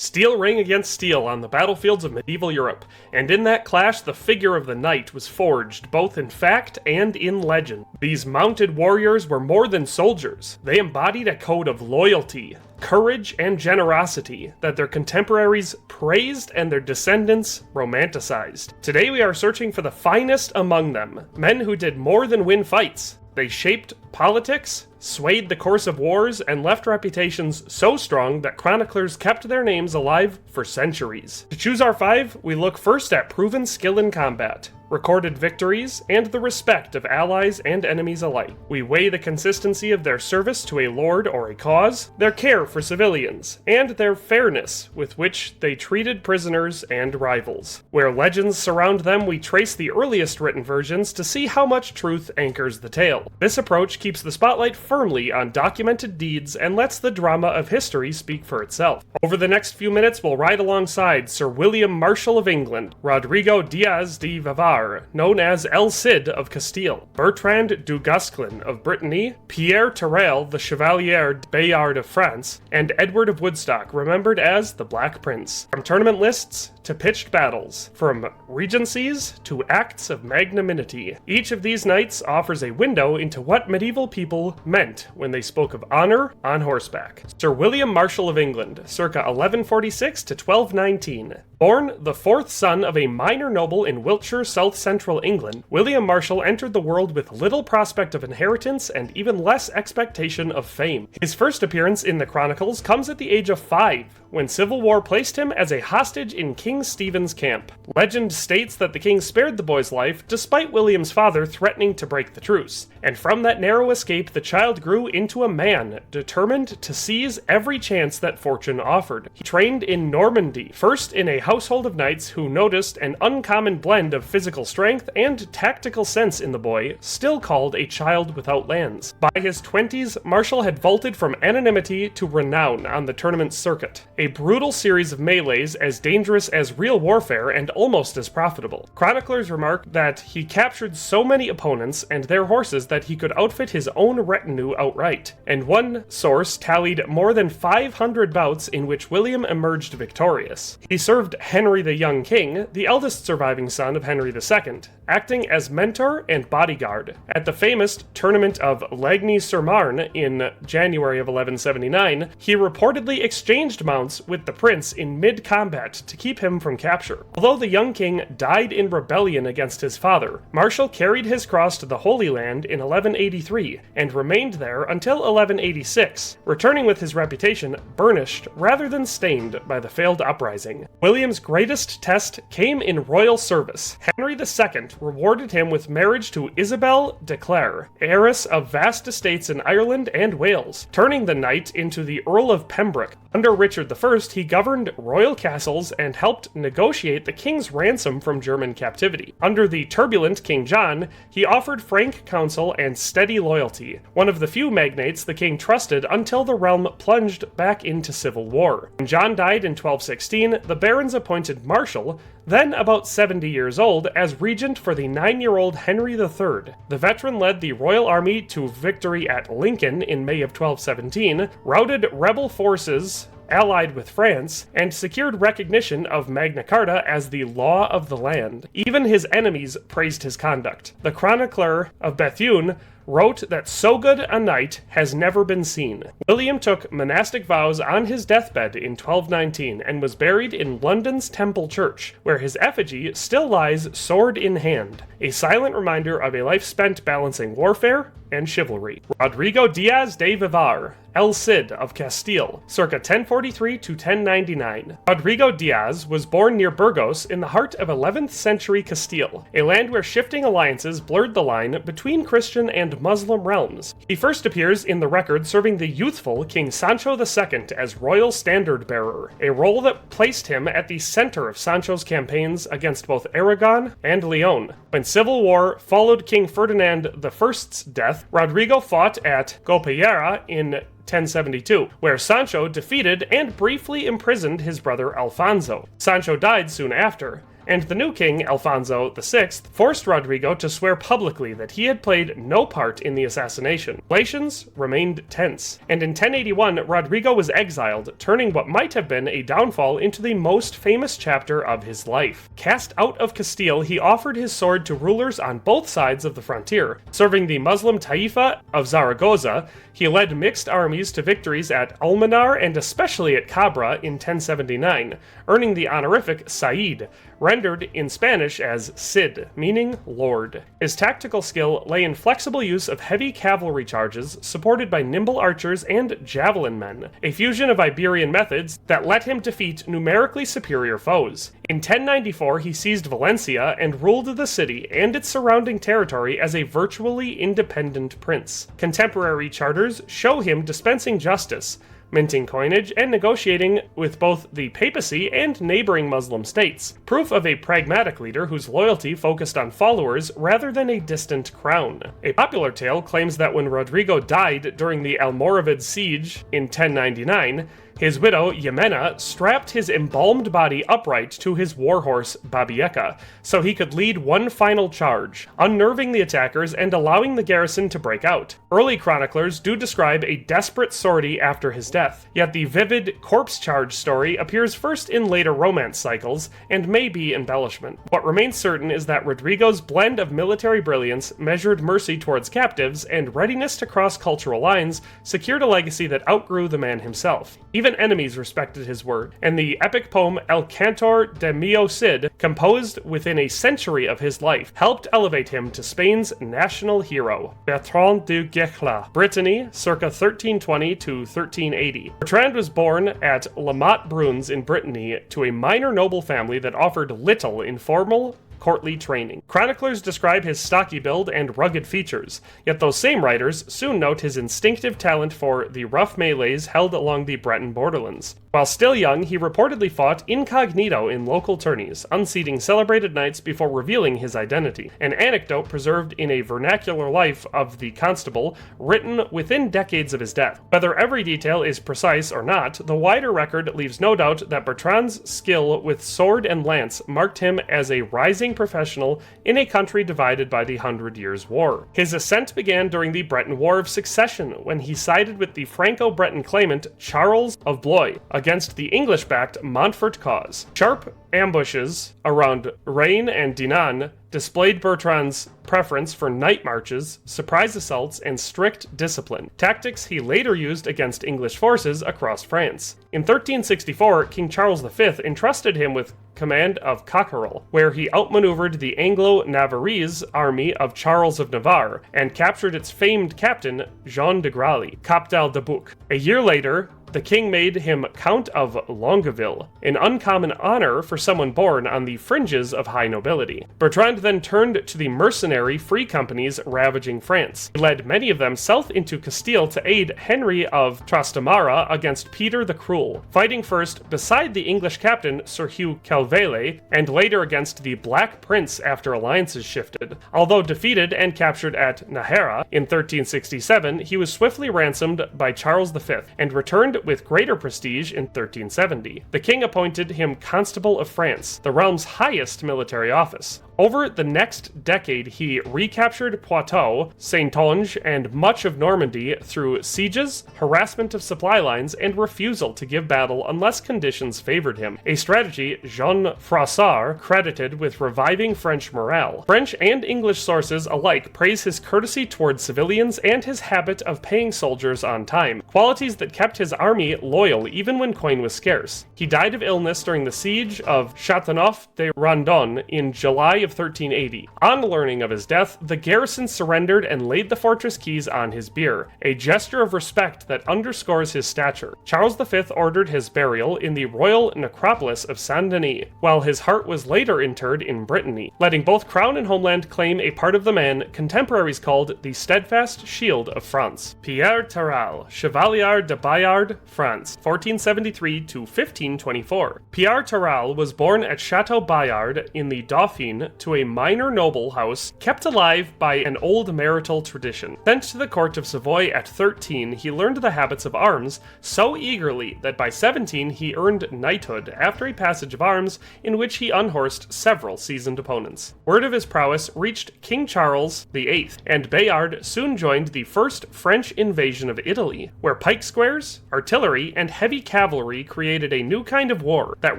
Steel rang against steel on the battlefields of medieval Europe, and in that clash the figure of the knight was forged both in fact and in legend. These mounted warriors were more than soldiers. They embodied a code of loyalty, courage, and generosity that their contemporaries praised and their descendants romanticized. Today we are searching for the finest among them, men who did more than win fights. They shaped politics, swayed the course of wars, and left reputations so strong that chroniclers kept their names alive for centuries. To choose our 5, we look first at proven skill in combat, recorded victories, and the respect of allies and enemies alike. We weigh the consistency of their service to a lord or a cause, their care for civilians, and their fairness with which they treated prisoners and rivals. Where legends surround them, we trace the earliest written versions to see how much truth anchors the tale. This approach keeps the spotlight firmly on documented deeds and lets the drama of history speak for itself. Over the next few minutes, we'll ride alongside Sir William Marshal of England, Rodrigo Diaz de Vivar, known as El Cid of Castile, Bertrand du Guesclin of Brittany, Pierre Terrail, the Chevalier de Bayard of France, and Edward of Woodstock, remembered as the Black Prince. From tournament lists to pitched battles, from regencies to acts of magnanimity, each of these knights offers a window into what medieval people meant when they spoke of honor on horseback. Sir William Marshal of England, circa 1146 to 1219. Born the 4th son of a minor noble in Wiltshire, south-central England, William Marshal entered the world with little prospect of inheritance and even less expectation of fame. His first appearance in the Chronicles comes at the age of 5, when civil war placed him as a hostage in King Stephen's camp. Legend states that the king spared the boy's life despite William's father threatening to break the truce, and from that narrow escape the child grew into a man determined to seize every chance that fortune offered. He trained in Normandy, first in a household of knights who noticed an uncommon blend of physical strength and tactical sense in the boy, still called a child without lands. By his 20s, Marshal had vaulted from anonymity to renown on the tournament circuit, a brutal series of melees as dangerous as real warfare and almost as profitable. Chroniclers remark that he captured so many opponents and their horses that he could outfit his own retinue outright, and one source tallied more than 500 bouts in which William emerged victorious. He served Henry the Young King, the eldest surviving son of Henry II, acting as mentor and bodyguard. At the famous tournament of Lagny-sur-Marne in January of 1179, he reportedly exchanged mounts with the prince in mid-combat to keep him from capture. Although the young king died in rebellion against his father, Marshal carried his cross to the Holy Land in 1183 and remained there until 1186, returning with his reputation burnished rather than stained by the failed uprising. William's greatest test came in royal service. Henry II rewarded him with marriage to Isabel de Clare, heiress of vast estates in Ireland and Wales, turning the knight into the Earl of Pembroke. Under Richard I, he governed royal castles and helped negotiate the king's ransom from German captivity. Under the turbulent King John, he offered frank counsel and steady loyalty, one of the few magnates the king trusted until the realm plunged back into civil war. When John died in 1216, the barons appointed Marshal, then about 70 years old, as regent for the 9-year-old Henry III. The veteran led the royal army to victory at Lincoln in May of 1217, routed rebel forces allied with France, and secured recognition of Magna Carta as the law of the land. Even his enemies praised his conduct. The chronicler of Bethune wrote that so good a knight has never been seen. William took monastic vows on his deathbed in 1219 and was buried in London's Temple Church, where his effigy still lies sword in hand, a silent reminder of a life spent balancing warfare and chivalry. Rodrigo Diaz de Vivar, El Cid of Castile, circa 1043 to 1099. Rodrigo Diaz was born near Burgos in the heart of 11th century Castile, a land where shifting alliances blurred the line between Christian and Muslim realms. He first appears in the record serving the youthful King Sancho II as royal standard bearer, a role that placed him at the center of Sancho's campaigns against both Aragon and Leon. When civil war followed King Ferdinand I's death, Rodrigo fought at Gopellera in 1072, where Sancho defeated and briefly imprisoned his brother Alfonso. Sancho died soon after, and the new king, Alfonso VI, forced Rodrigo to swear publicly that he had played no part in the assassination. Relations remained tense, and in 1081, Rodrigo was exiled, turning what might have been a downfall into the most famous chapter of his life. Cast out of Castile, he offered his sword to rulers on both sides of the frontier. Serving the Muslim Taifa of Zaragoza, he led mixed armies to victories at Almanar and especially at Cabra in 1079, earning the honorific Said, rendered in Spanish as Cid, meaning Lord. His tactical skill lay in flexible use of heavy cavalry charges, supported by nimble archers and javelin men, a fusion of Iberian methods that let him defeat numerically superior foes. In 1094, he seized Valencia and ruled the city and its surrounding territory as a virtually independent prince. Contemporary charters show him dispensing justice, minting coinage, and negotiating with both the papacy and neighboring Muslim states. Proof of a pragmatic leader whose loyalty focused on followers rather than a distant crown. A popular tale claims that when Rodrigo died during the Almoravid siege in 1099, his widow, Jimena, strapped his embalmed body upright to his warhorse, Babieca, so he could lead one final charge, unnerving the attackers and allowing the garrison to break out. Early chroniclers do describe a desperate sortie after his death, yet the vivid corpse charge story appears first in later romance cycles and may be embellishment. What remains certain is that Rodrigo's blend of military brilliance, measured mercy towards captives, and readiness to cross cultural lines secured a legacy that outgrew the man himself. Even enemies respected his word, and the epic poem El Cantor de Mio Cid, composed within a century of his life, helped elevate him to Spain's national hero. Bertrand du Guesclin, Brittany, circa 1320 to 1380. Bertrand was born at La Motte-Bruns in Brittany to a minor noble family that offered little informal courtly training. Chroniclers describe his stocky build and rugged features, yet those same writers soon note his instinctive talent for the rough melees held along the Breton borderlands. While still young, he reportedly fought incognito in local tourneys, unseating celebrated knights before revealing his identity, an anecdote preserved in a vernacular life of the Constable, written within decades of his death. Whether every detail is precise or not, the wider record leaves no doubt that Bertrand's skill with sword and lance marked him as a rising professional in a country divided by the 100 Years' War. His ascent began during the Breton War of Succession, when he sided with the Franco-Breton claimant Charles of Blois against the English-backed Montfort cause. Sharp ambushes around Rennes and Dinan displayed Bertrand's preference for night marches, surprise assaults, and strict discipline, tactics he later used against English forces across France. In 1364, King Charles V entrusted him with command of Cockerel, where he outmaneuvered the Anglo-Navarrese army of Charles of Navarre and captured its famed captain, Jean de Grailly, Captal de Buch. A year later, the king made him Count of Longueville, an uncommon honor for someone born on the fringes of high nobility. Bertrand then turned to the mercenary free companies ravaging France. He led many of them south into Castile to aid Henry of Trastamara against Peter the Cruel, fighting first beside the English captain Sir Hugh Calvele, and later against the Black Prince after alliances shifted. Although defeated and captured at Nájera in 1367, he was swiftly ransomed by Charles V and returned with greater prestige in 1370. The king appointed him Constable of France, the realm's highest military office. Over the next decade, he recaptured Poitou, Saintonge, and much of Normandy through sieges, harassment of supply lines, and refusal to give battle unless conditions favored him, a strategy Jean Froissart credited with reviving French morale. French and English sources alike praise his courtesy towards civilians and his habit of paying soldiers on time, qualities that kept his army loyal even when coin was scarce. He died of illness during the siege of Châteauneuf-de-Randon in July of 1380. On learning of his death, the garrison surrendered and laid the fortress keys on his bier, a gesture of respect that underscores his stature. Charles V ordered his burial in the royal necropolis of Saint-Denis, while his heart was later interred in Brittany, letting both crown and homeland claim a part of the man contemporaries called the steadfast shield of France. Pierre Terrail, Chevalier de Bayard, France, 1473 to 1524. Pierre Terrail was born at Château Bayard in the Dauphiné to a minor noble house kept alive by an old marital tradition. Sent to the court of Savoy at 13, he learned the habits of arms so eagerly that by 17 he earned knighthood after a passage of arms in which he unhorsed several seasoned opponents. Word of his prowess reached King Charles VIII, and Bayard soon joined the first French invasion of Italy, where pike squares, artillery, and heavy cavalry created a new kind of war that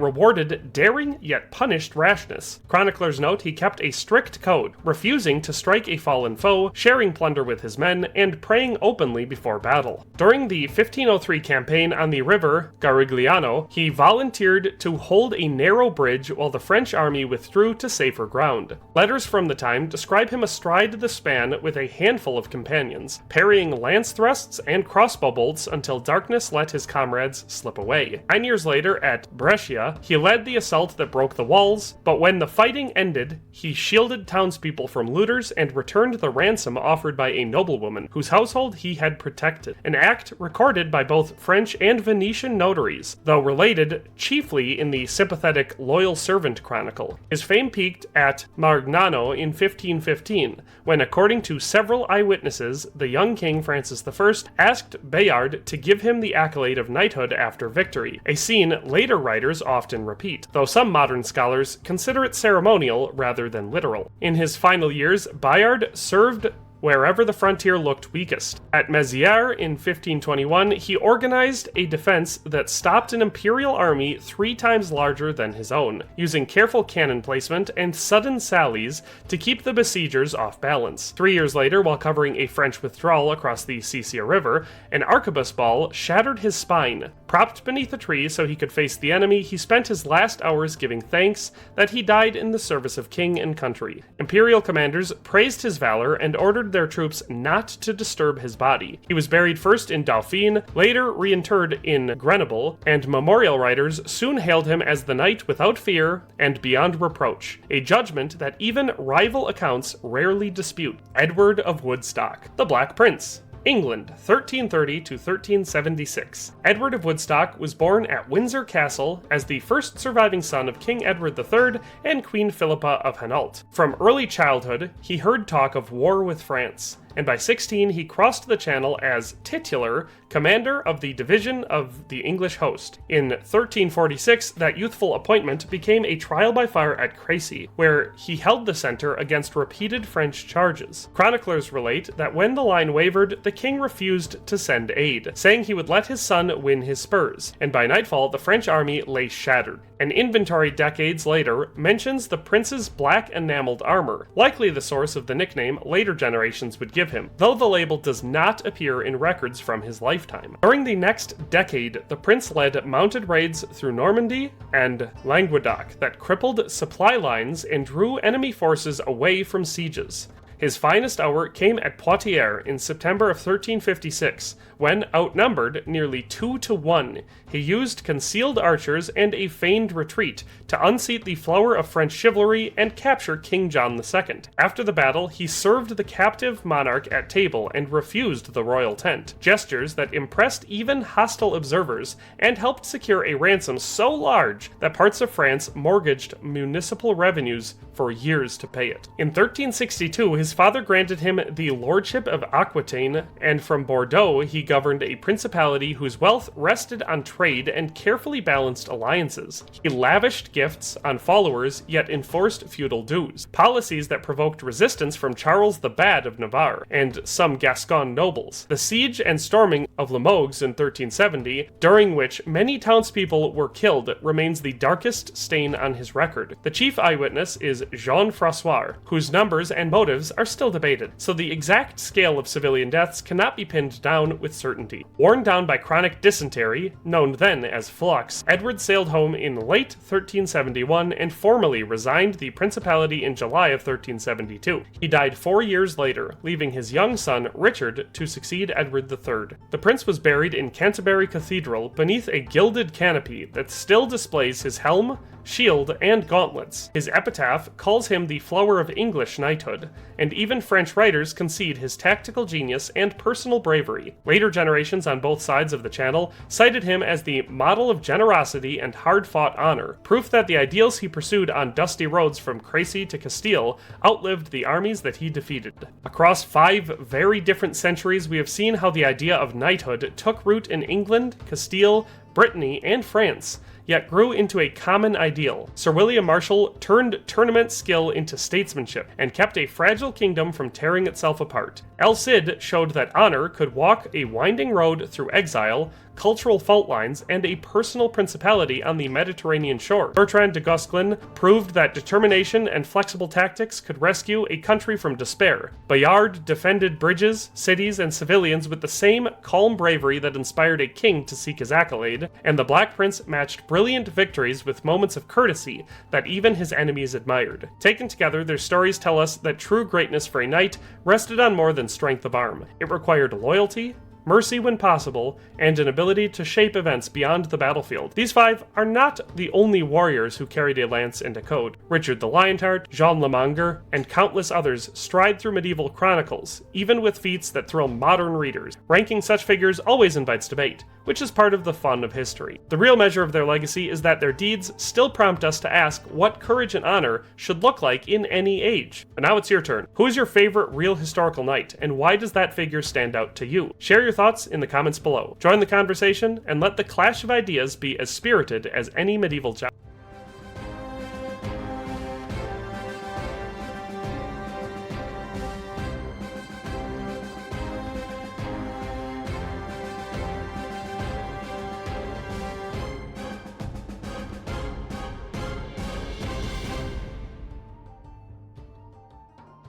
rewarded daring yet punished rashness. Chroniclers note he kept a strict code, refusing to strike a fallen foe, sharing plunder with his men, and praying openly before battle. During the 1503 campaign on the river Garigliano, he volunteered to hold a narrow bridge while the French army withdrew to safer ground. Letters from the time describe him astride the span with a handful of companions, parrying lance thrusts and crossbow bolts until darkness let his comrades slip away. 9 years later, at Brescia, he led the assault that broke the walls, but when the fighting ended, he shielded townspeople from looters and returned the ransom offered by a noblewoman whose household he had protected, an act recorded by both French and Venetian notaries, though related chiefly in the sympathetic Loyal Servant Chronicle. His fame peaked at Marignano in 1515, when, according to several eyewitnesses, the young King Francis I asked Bayard to give him the accolade of knighthood after victory, a scene later writers often repeat, though some modern scholars consider it ceremonial rather than literal. In his final years, Bayard served wherever the frontier looked weakest. At Mézières in 1521, he organized a defense that stopped an imperial army 3 times larger than his own, using careful cannon placement and sudden sallies to keep the besiegers off balance. 3 years later, while covering a French withdrawal across the Sesia River, an arquebus ball shattered his spine. Propped beneath a tree so he could face the enemy, he spent his last hours giving thanks that he died in the service of king and country. Imperial commanders praised his valor and ordered their troops not to disturb his body. He was buried first in Dauphine, later reinterred in Grenoble, and memorial writers soon hailed him as the knight without fear and beyond reproach, a judgment that even rival accounts rarely dispute. Edward of Woodstock, the Black Prince. England, 1330 to 1376. Edward of Woodstock was born at Windsor Castle as the first surviving son of King Edward III and Queen Philippa of Hainault. From early childhood, he heard talk of war with France, and by 16 he crossed the Channel as titular commander of the division of the English host. In 1346, that youthful appointment became a trial by fire at Crécy, where he held the center against repeated French charges. Chroniclers relate that when the line wavered, the king refused to send aid, saying he would let his son win his spurs, and by nightfall the French army lay shattered. An inventory decades later mentions the prince's black enameled armor, likely the source of the nickname later generations would give him, though the label does not appear in records from his lifetime. During the next decade, the prince led mounted raids through Normandy and Languedoc that crippled supply lines and drew enemy forces away from sieges. His finest hour came at Poitiers in September of 1356, when, outnumbered nearly 2 to 1, he used concealed archers and a feigned retreat to unseat the flower of French chivalry and capture King John II. After the battle, he served the captive monarch at table and refused the royal tent, gestures that impressed even hostile observers and helped secure a ransom so large that parts of France mortgaged municipal revenues for years to pay it. In 1362, his father granted him the lordship of Aquitaine, and from Bordeaux he governed a principality whose wealth rested on trade and carefully balanced alliances. He lavished gifts on followers, yet enforced feudal dues, policies that provoked resistance from Charles the Bad of Navarre and some Gascon nobles. The siege and storming of Limoges in 1370, during which many townspeople were killed, remains the darkest stain on his record. The chief eyewitness is Jean-François, whose numbers and motives are still debated, so the exact scale of civilian deaths cannot be pinned down with certainty. Worn down by chronic dysentery, known then as flux, Edward sailed home in late 1371 and formally resigned the principality in July of 1372. He died 4 years later, leaving his young son Richard to succeed Edward III. The prince was buried in Canterbury Cathedral beneath a gilded canopy that still displays his helm, shield, and gauntlets. His epitaph calls him the flower of English knighthood, and even French writers concede his tactical genius and personal bravery. Later generations on both sides of the Channel cited him as the model of generosity and hard-fought honor, proof that the ideals he pursued on dusty roads from Crécy to Castile outlived the armies that he defeated. Across 5 very different centuries, we have seen how the idea of knighthood took root in England, Castile, Brittany, and France, yet grew into a common ideal. Sir William Marshal turned tournament skill into statesmanship, and kept a fragile kingdom from tearing itself apart. El Cid showed that honor could walk a winding road through exile, cultural fault lines, and a personal principality on the Mediterranean shore. Bertrand du Guesclin proved that determination and flexible tactics could rescue a country from despair. Bayard defended bridges, cities, and civilians with the same calm bravery that inspired a king to seek his accolade, and the Black Prince matched brilliant victories with moments of courtesy that even his enemies admired. Taken together, their stories tell us that true greatness for a knight rested on more than strength of arm. It required loyalty, mercy when possible, and an ability to shape events beyond the battlefield. These 5 are not the only warriors who carried a lance and a code. Richard the Lionheart, Jean Le Monger, and countless others stride through medieval chronicles, even with feats that thrill modern readers. Ranking such figures always invites debate, which is part of the fun of history. The real measure of their legacy is that their deeds still prompt us to ask what courage and honor should look like in any age. And now it's your turn. Who is your favorite real historical knight, and why does that figure stand out to you? Share your thoughts in the comments below. Join the conversation, and let the clash of ideas be as spirited as any medieval chapter.